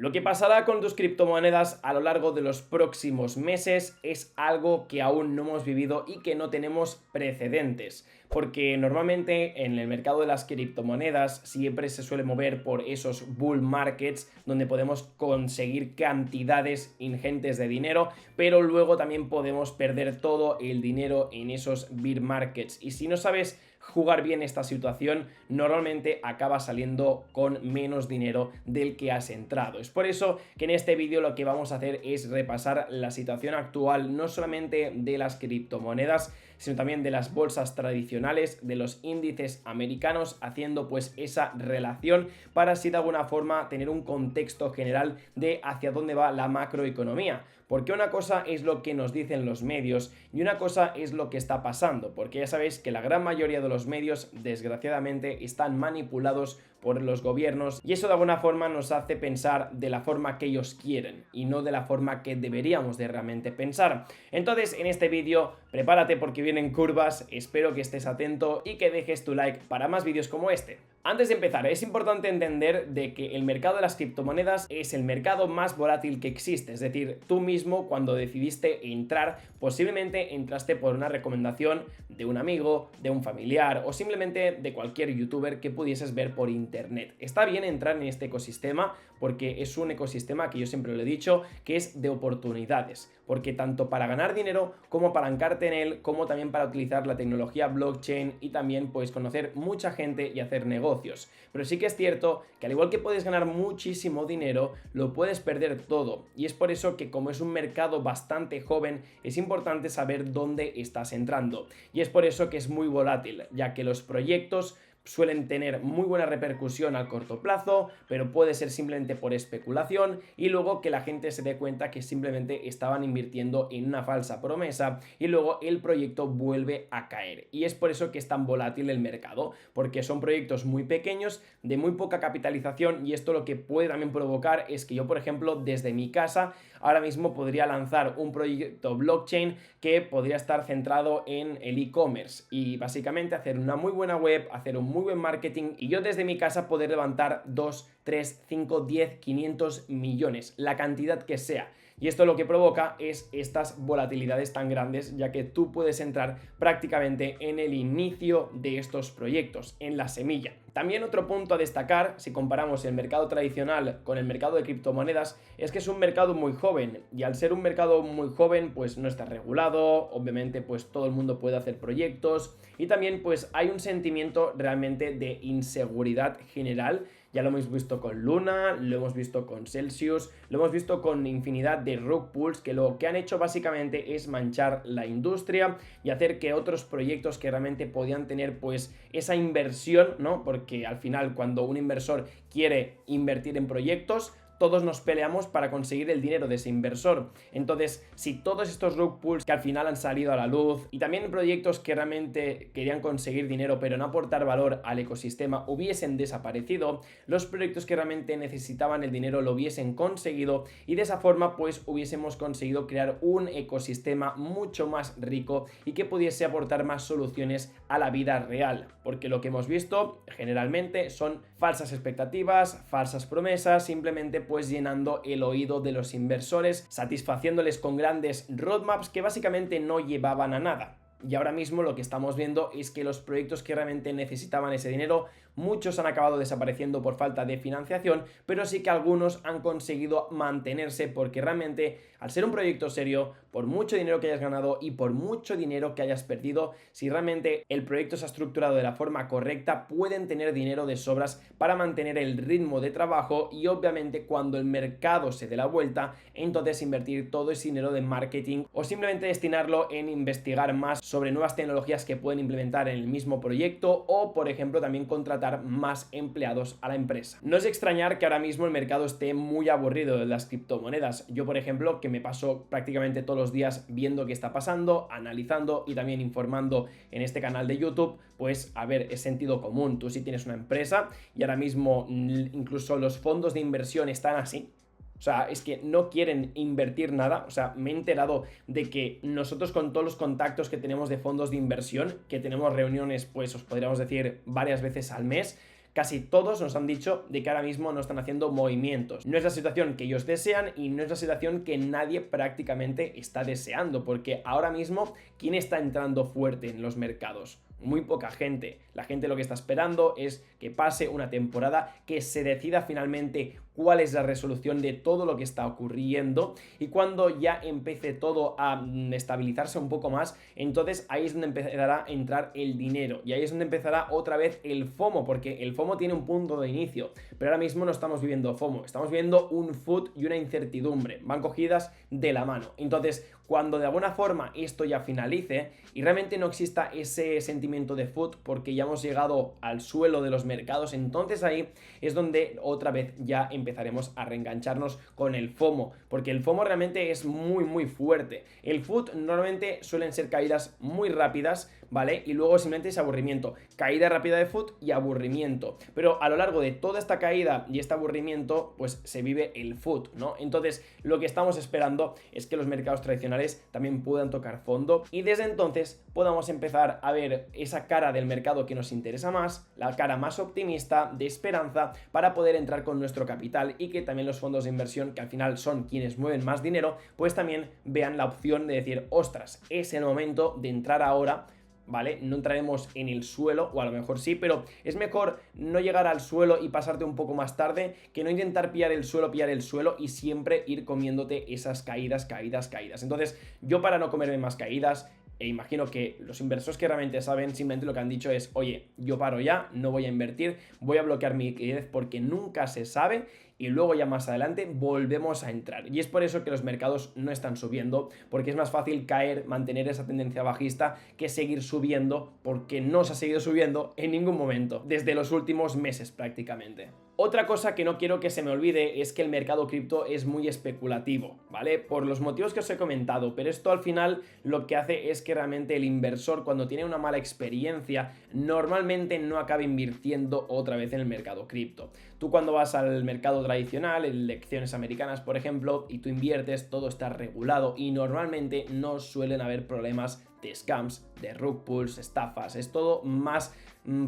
Lo que pasará con tus criptomonedas a lo largo de los próximos meses es algo que aún no hemos vivido y que no tenemos precedentes, porque normalmente en el mercado de las criptomonedas siempre se suele mover por esos bull markets donde podemos conseguir cantidades ingentes de dinero, pero luego también podemos perder todo el dinero en esos bear markets. Y si no sabes jugar bien esta situación, normalmente acaba saliendo con menos dinero del que has entrado. Es por eso que en este vídeo lo que vamos a hacer es repasar la situación actual, no solamente de las criptomonedas, sino también de las bolsas tradicionales, de los índices americanos, haciendo pues esa relación para así de alguna forma tener un contexto general de hacia dónde va la macroeconomía. Porque una cosa es lo que nos dicen los medios y una cosa es lo que está pasando, porque ya sabéis que la gran mayoría de los medios desgraciadamente están manipulados por los gobiernos y eso de alguna forma nos hace pensar de la forma que ellos quieren y no de la forma que deberíamos de realmente pensar. Entonces en este vídeo prepárate porque vienen curvas, espero que estés atento y que dejes tu like para más vídeos como este. Antes de empezar, es importante entender de que el mercado de las criptomonedas es el mercado más volátil que existe, es decir, tú mismo cuando decidiste entrar, posiblemente entraste por una recomendación de un amigo, de un familiar o simplemente de cualquier youtuber que pudieses ver por internet. Está bien entrar en este ecosistema porque es un ecosistema que yo siempre lo he dicho que es de oportunidades, porque tanto para ganar dinero como apalancarte en él, como también para utilizar la tecnología blockchain y también pues conocer mucha gente y hacer negocios. Pero sí que es cierto que al igual que puedes ganar muchísimo dinero, lo puedes perder todo. Y es por eso que como es un mercado bastante joven, es importante saber dónde estás entrando. Y es por eso que es muy volátil, ya que los proyectos suelen tener muy buena repercusión al corto plazo, pero puede ser simplemente por especulación y luego que la gente se dé cuenta que simplemente estaban invirtiendo en una falsa promesa y luego el proyecto vuelve a caer. Y es por eso que es tan volátil el mercado, porque son proyectos muy pequeños, de muy poca capitalización y esto lo que puede también provocar es que yo, por ejemplo, desde mi casa ahora mismo podría lanzar un proyecto blockchain que podría estar centrado en el e-commerce y básicamente hacer una muy buena web, hacer un muy buen marketing y yo desde mi casa poder levantar 2, 3, 5, 10, 500 millones, la cantidad que sea. Y esto lo que provoca es estas volatilidades tan grandes, ya que tú puedes entrar prácticamente en el inicio de estos proyectos, en la semilla. También otro punto a destacar, si comparamos el mercado tradicional con el mercado de criptomonedas, es que es un mercado muy joven y al ser un mercado muy joven pues no está regulado, obviamente pues todo el mundo puede hacer proyectos y también pues hay un sentimiento realmente de inseguridad general. Ya lo hemos visto con Luna, lo hemos visto con Celsius, lo hemos visto con infinidad de rug pulls que lo que han hecho básicamente es manchar la industria y hacer que otros proyectos que realmente podían tener pues esa inversión, ¿no? Porque al final cuando un inversor quiere invertir en proyectos, todos nos peleamos para conseguir el dinero de ese inversor. Entonces, si todos estos rug pulls que al final han salido a la luz y también proyectos que realmente querían conseguir dinero pero no aportar valor al ecosistema hubiesen desaparecido, los proyectos que realmente necesitaban el dinero lo hubiesen conseguido y de esa forma pues hubiésemos conseguido crear un ecosistema mucho más rico y que pudiese aportar más soluciones a la vida real. Porque lo que hemos visto generalmente son falsas expectativas, falsas promesas, simplemente pues llenando el oído de los inversores, satisfaciéndoles con grandes roadmaps que básicamente no llevaban a nada. Y ahora mismo lo que estamos viendo es que los proyectos que realmente necesitaban ese dinero, muchos han acabado desapareciendo por falta de financiación, pero sí que algunos han conseguido mantenerse porque realmente al ser un proyecto serio, por mucho dinero que hayas ganado y por mucho dinero que hayas perdido, si realmente el proyecto se ha estructurado de la forma correcta, pueden tener dinero de sobras para mantener el ritmo de trabajo y obviamente cuando el mercado se dé la vuelta, entonces invertir todo ese dinero de marketing o simplemente destinarlo en investigar más sobre nuevas tecnologías que pueden implementar en el mismo proyecto o, por ejemplo, también contratar más empleados a la empresa. No es extrañar que ahora mismo el mercado esté muy aburrido de las criptomonedas. Yo, por ejemplo, que me paso prácticamente todos los días viendo qué está pasando, analizando y también informando en este canal de YouTube, pues a ver, es sentido común. Tú si tienes una empresa y ahora mismo incluso los fondos de inversión están así, o sea, es que no quieren invertir nada. O sea, me he enterado de que nosotros con todos los contactos que tenemos de fondos de inversión, que tenemos reuniones, pues os podríamos decir varias veces al mes, casi todos nos han dicho de que ahora mismo no están haciendo movimientos. No es la situación que ellos desean y no es la situación que nadie prácticamente está deseando, porque ahora mismo, ¿quién está entrando fuerte en los mercados? Muy poca gente. La gente lo que está esperando es que pase una temporada, que se decida finalmente cuál es la resolución de todo lo que está ocurriendo, y cuando ya empiece todo a estabilizarse un poco más, entonces ahí es donde empezará a entrar el dinero, y ahí es donde empezará otra vez el FOMO, porque el FOMO tiene un punto de inicio, pero ahora mismo no estamos viviendo FOMO, estamos viviendo un FUD y una incertidumbre, van cogidas de la mano. Entonces, cuando de alguna forma esto ya finalice y realmente no exista ese sentimiento de FUD porque ya hemos llegado al suelo de los mercados, entonces ahí es donde otra vez ya empezaremos a reengancharnos con el FOMO, porque el FOMO realmente es muy fuerte. El FUD normalmente suelen ser caídas muy rápidas, ¿vale? Y luego simplemente es aburrimiento, caída rápida de FUD y aburrimiento, pero a lo largo de toda esta caída y este aburrimiento pues se vive el FUD, ¿no? Entonces lo que estamos esperando es que los mercados tradicionales también puedan tocar fondo y desde entonces podamos empezar a ver esa cara del mercado que nos interesa más, la cara más optimista, de esperanza, para poder entrar con nuestro capital, y que también los fondos de inversión, que al final son quienes mueven más dinero, pues también vean la opción de decir, ostras, es el momento de entrar ahora, ¿vale? No entraremos en el suelo, o a lo mejor sí, pero es mejor no llegar al suelo y pasarte un poco más tarde que no intentar pillar el suelo y siempre ir comiéndote esas caídas. Entonces, yo, para no comerme más caídas, e imagino que los inversores que realmente saben, simplemente lo que han dicho es, oye, yo paro ya, no voy a invertir, voy a bloquear mi liquidez porque nunca se sabe, y luego ya más adelante volvemos a entrar. Y es por eso que los mercados no están subiendo, porque es más fácil caer, mantener esa tendencia bajista, que seguir subiendo, porque no se ha seguido subiendo en ningún momento, desde los últimos meses prácticamente. Otra cosa que no quiero que se me olvide es que el mercado cripto es muy especulativo, ¿vale? Por los motivos que os he comentado, pero esto al final lo que hace es que realmente el inversor, cuando tiene una mala experiencia, normalmente no acaba invirtiendo otra vez en el mercado cripto. Tú, cuando vas al mercado tradicional, en lecciones americanas por ejemplo, y tú inviertes, todo está regulado y normalmente no suelen haber problemas de scams, de rug pulls, estafas, es todo más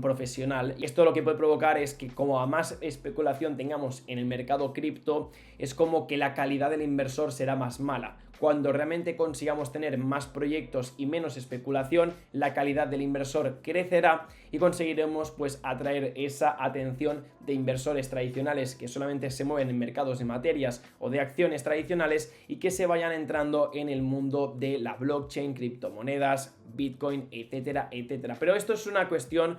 profesional. Y esto lo que puede provocar es que, como a más especulación tengamos en el mercado cripto, es como que la calidad del inversor será más mala. Cuando realmente consigamos tener más proyectos y menos especulación, la calidad del inversor crecerá y conseguiremos pues atraer esa atención de inversores tradicionales que solamente se mueven en mercados de materias o de acciones tradicionales, y que se vayan entrando en el mundo de la blockchain, criptomonedas, Bitcoin, etcétera. Pero esto es una cuestión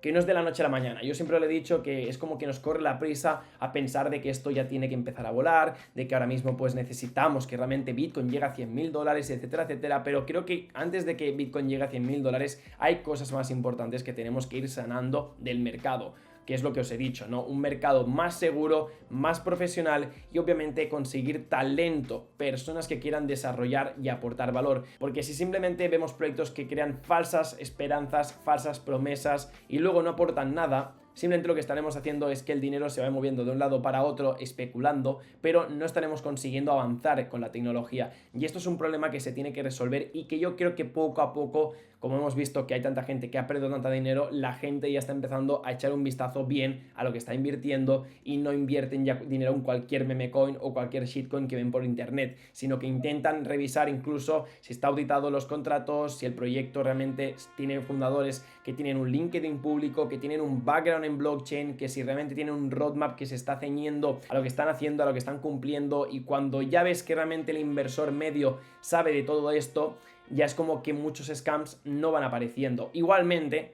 que no es de la noche a la mañana. Yo siempre le he dicho que es como que nos corre la prisa a pensar de que esto ya tiene que empezar a volar, de que ahora mismo pues necesitamos que realmente Bitcoin llegue a $100.000, etcétera, pero creo que antes de que Bitcoin llegue a $100.000 hay cosas más importantes que tenemos que ir sanando del mercado, que es lo que os he dicho, ¿no? Un mercado más seguro, más profesional, y obviamente conseguir talento, personas que quieran desarrollar y aportar valor, porque si simplemente vemos proyectos que crean falsas esperanzas, falsas promesas y luego no aportan nada, simplemente lo que estaremos haciendo es que el dinero se va moviendo de un lado para otro especulando, pero no estaremos consiguiendo avanzar con la tecnología, y esto es un problema que se tiene que resolver, y que yo creo que poco a poco, como hemos visto que hay tanta gente que ha perdido tanto dinero, la gente ya está empezando a echar un vistazo bien a lo que está invirtiendo y no invierten ya dinero en cualquier meme coin o cualquier shitcoin que ven por internet, sino que intentan revisar incluso si está auditado los contratos, si el proyecto realmente tiene fundadores que tienen un LinkedIn público, que tienen un background en blockchain, que si realmente tienen un roadmap que se está ceñiendo a lo que están haciendo, a lo que están cumpliendo. Y cuando ya ves que realmente el inversor medio sabe de todo esto, ya es como que muchos scams no van apareciendo. Igualmente,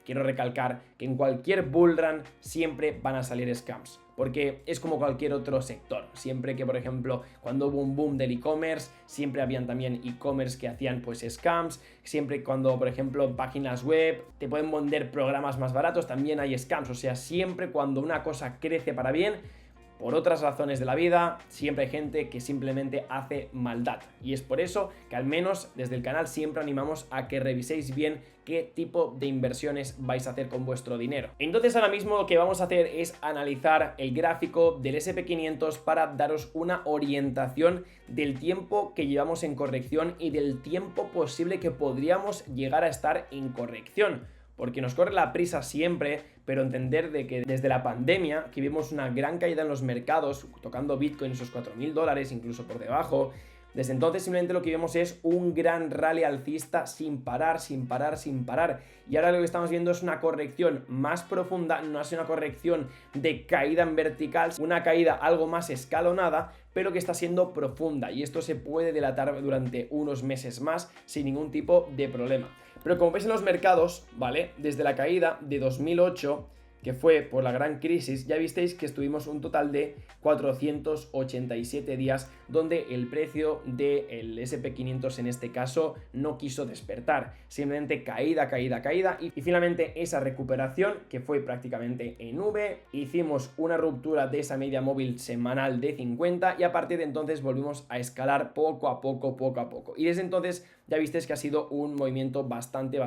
quiero recalcar que en cualquier bullrun siempre van a salir scams, porque es como cualquier otro sector. Siempre que, por ejemplo, cuando hubo un boom del e-commerce, siempre habían también e-commerce que hacían pues scams. Siempre cuando, por ejemplo, páginas web te pueden vender programas más baratos, también hay scams. O sea, siempre cuando una cosa crece para bien, por otras razones de la vida, siempre hay gente que simplemente hace maldad. Y es por eso que al menos desde el canal siempre animamos a que reviséis bien qué tipo de inversiones vais a hacer con vuestro dinero. Entonces ahora mismo lo que vamos a hacer es analizar el gráfico del SP500 para daros una orientación del tiempo que llevamos en corrección y del tiempo posible que podríamos llegar a estar en corrección. porque nos corre la prisa siempre, pero entender de que desde la pandemia, que vimos una gran caída en los mercados, tocando Bitcoin esos $4.000, incluso por debajo, desde entonces simplemente lo que vemos es un gran rally alcista sin parar, sin parar, sin parar. Y ahora lo que estamos viendo es una corrección más profunda, no es una corrección de caída en vertical, una caída algo más escalonada, pero que está siendo profunda. Y esto se puede dilatar durante unos meses más sin ningún tipo de problema. Pero como veis en los mercados, ¿vale? Desde la caída de 2008, que fue por la gran crisis, ya visteis que estuvimos un total de 487 días donde el precio del SP500 en este caso no quiso despertar, simplemente caída, caída, caída y finalmente esa recuperación que fue prácticamente en V, hicimos una ruptura de esa media móvil semanal de 50 y a partir de entonces volvimos a escalar poco a poco, poco a poco y desde entonces ya visteis que ha sido un movimiento bastante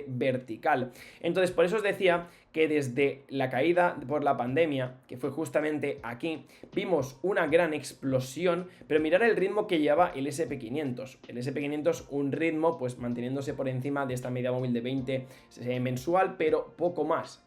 vertical. Entonces por eso os decía que desde la caída por la pandemia, que fue justamente aquí, vimos una gran explosión, pero mirar el ritmo que lleva el SP500. El SP500 un ritmo pues manteniéndose por encima de esta media móvil de 20 mensual, pero poco más.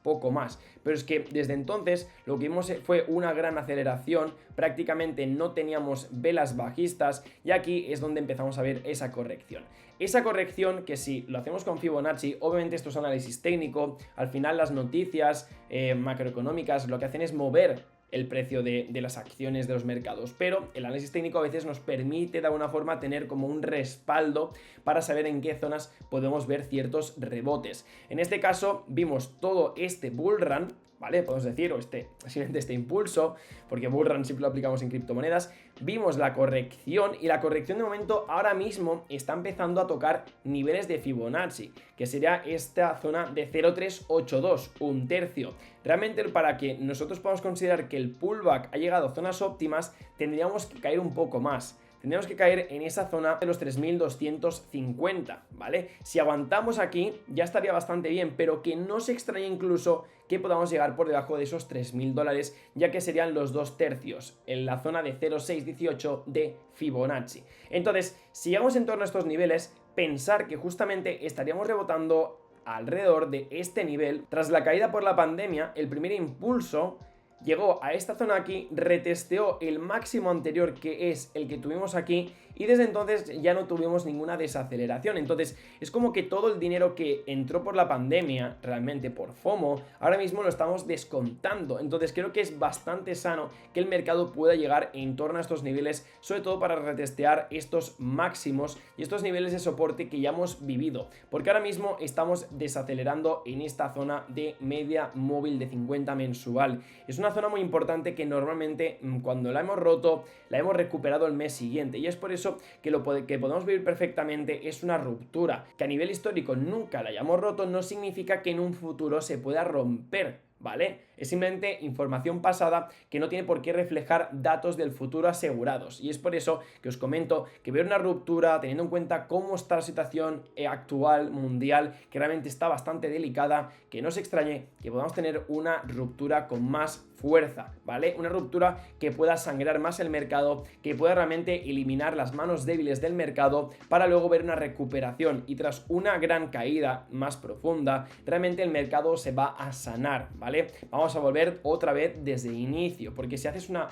Pero es que desde entonces lo que vimos fue una gran aceleración, prácticamente no teníamos velas bajistas y aquí es donde empezamos a ver esa corrección. Esa corrección que si lo hacemos con Fibonacci, obviamente esto es análisis técnico, al final las noticias macroeconómicas lo que hacen es mover el precio de las acciones de los mercados, pero el análisis técnico a veces nos permite de alguna forma tener como un respaldo para saber en qué zonas podemos ver ciertos rebotes. En este caso vimos todo este bull run, ¿vale? Podemos decir, o simplemente este impulso, porque bull run siempre lo aplicamos en criptomonedas, vimos la corrección y la corrección de momento ahora mismo está empezando a tocar niveles de Fibonacci, que sería esta zona de 0,382, un tercio. Realmente para que nosotros podamos considerar que el pullback ha llegado a zonas óptimas, tendríamos que caer un poco más. Tendríamos que caer en esa zona de los 3.250, ¿vale? Si aguantamos aquí ya estaría bastante bien, pero que no se extrañe incluso que podamos llegar por debajo de esos $3.000, ya que serían los 2 tercios en la zona de 0,618 de Fibonacci. Entonces, si llegamos en torno a estos niveles, pensar que justamente estaríamos rebotando alrededor de este nivel. Tras la caída por la pandemia, el primer impulso llegó a esta zona aquí, retesteó el máximo anterior que es el que tuvimos aquí y desde entonces ya no tuvimos ninguna desaceleración. Entonces es como que todo el dinero que entró por la pandemia, realmente por FOMO, ahora mismo lo estamos descontando. Entonces creo que es bastante sano que el mercado pueda llegar en torno a estos niveles, sobre todo para retestear estos máximos y estos niveles de soporte que ya hemos vivido, porque ahora mismo estamos desacelerando en esta zona de media móvil de 50 mensual. Es una zona muy importante que normalmente cuando la hemos roto la hemos recuperado el mes siguiente y es por eso que lo que podemos vivir perfectamente es una ruptura. Que a nivel histórico nunca la hayamos roto no significa que en un futuro se pueda romper, ¿vale? Es simplemente información pasada que no tiene por qué reflejar datos del futuro asegurados y es por eso que os comento que ver una ruptura teniendo en cuenta cómo está la situación actual mundial, que realmente está bastante delicada, que no se extrañe que podamos tener una ruptura con más fuerza, ¿vale? Una ruptura que pueda sangrar más el mercado, que pueda realmente eliminar las manos débiles del mercado para luego ver una recuperación y tras una gran caída más profunda, realmente el mercado se va a sanar, ¿vale? Vamos a volver otra vez desde el inicio, porque si haces una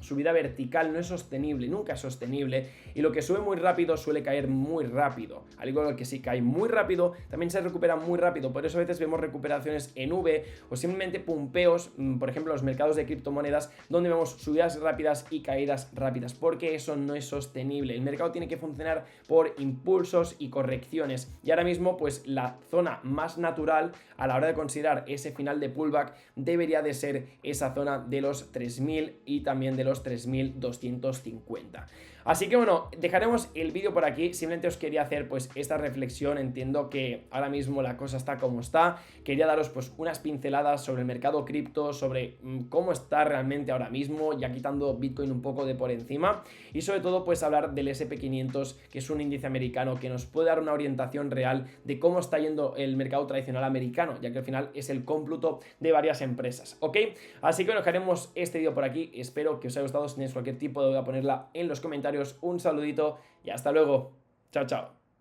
subida vertical no es sostenible, nunca es sostenible y lo que sube muy rápido suele caer muy rápido, al igual que si cae muy rápido también se recupera muy rápido, por eso a veces vemos recuperaciones en V o simplemente pumpeos, por ejemplo los mercados de criptomonedas donde vemos subidas rápidas y caídas rápidas, porque eso no es sostenible. El mercado tiene que funcionar por impulsos y correcciones y ahora mismo pues la zona más natural a la hora de considerar ese final de pullback debería de ser esa zona de los 3.000 y también de los 3.250. Así que bueno, dejaremos el vídeo por aquí, simplemente os quería hacer pues esta reflexión, entiendo que ahora mismo la cosa está como está, quería daros pues unas pinceladas sobre el mercado cripto, sobre cómo está realmente ahora mismo, ya quitando Bitcoin un poco de por encima y sobre todo pues hablar del SP500, que es un índice americano que nos puede dar una orientación real de cómo está yendo el mercado tradicional americano, ya que al final es el cómputo de varias empresas, ¿ok? Así que bueno, dejaremos este vídeo por aquí, espero que os haya gustado, si tenéis cualquier tipo de duda ponerla en los comentarios. Un saludito y hasta luego. Chao, chao.